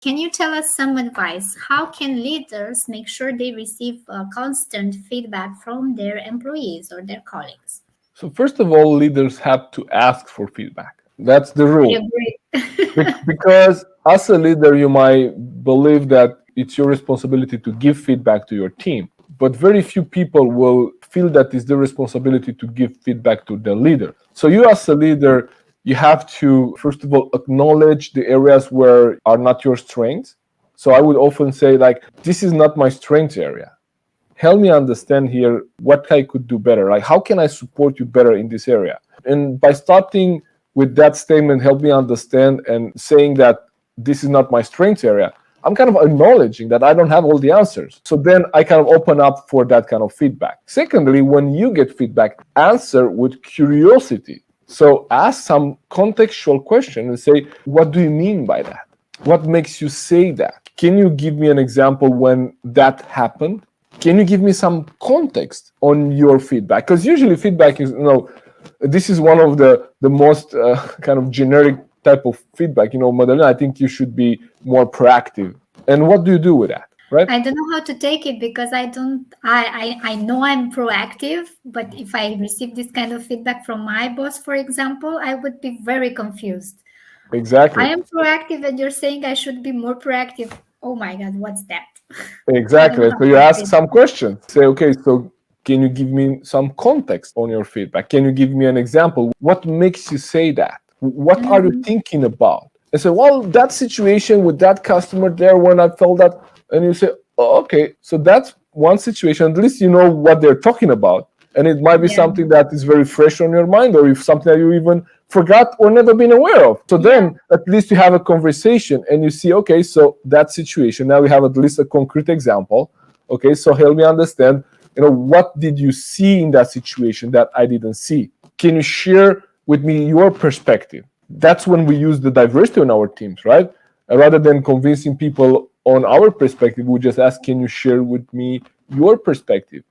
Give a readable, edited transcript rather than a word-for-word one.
Can you tell us some advice? How can leaders make sure they receive constant feedback from their employees or their colleagues? So first of all, leaders have to ask for feedback. That's the I rule. agree. Because as a leader, you might believe that it's your responsibility to give feedback to your team, but very few people will feel that it's their responsibility to give feedback to the leader. So you as a leader, you have to, first of all, acknowledge the areas where are not your strengths. So I would often say, like, this is not my strength area. Help me understand here what I could do better. Like, how can I support you better in this area? And by starting with that statement, help me understand, and saying that this is not my strength area, I'm kind of acknowledging that I don't have all the answers. So then I kind of open up for that kind of feedback. Secondly, when you get feedback, answer with curiosity. So ask some contextual question and say, what do you mean by that? What makes you say that? Can you give me an example when that happened? Can you give me some context on your feedback? Because usually feedback is, this is one of the most kind of generic type of feedback. Madalina, I think you should be more proactive. And what do you do with that, right? I don't know how to take it because I know I'm proactive, but if I receive this kind of feedback from my boss, for example, I would be very confused. Exactly. I am proactive and you're saying I should be more proactive. Oh my God, what's that? Exactly. So you ask some questions. Say, okay, so can you give me some context on your feedback? Can you give me an example? What makes you say that? What are you thinking about? And say, well, that situation with that customer there when I felt that, and you say, oh, okay, so that's one situation. At least you know what they're talking about. And it might be something that is very fresh on your mind, or if something that you even forgot or never been aware of. So then at least you have a conversation and you see, okay, so that situation, now we have at least a concrete example. Okay, so help me understand, what did you see in that situation that I didn't see? Can you share with me your perspective? That's when we use the diversity on our teams, right? Rather than convincing people on our perspective, we just ask, can you share with me your perspective?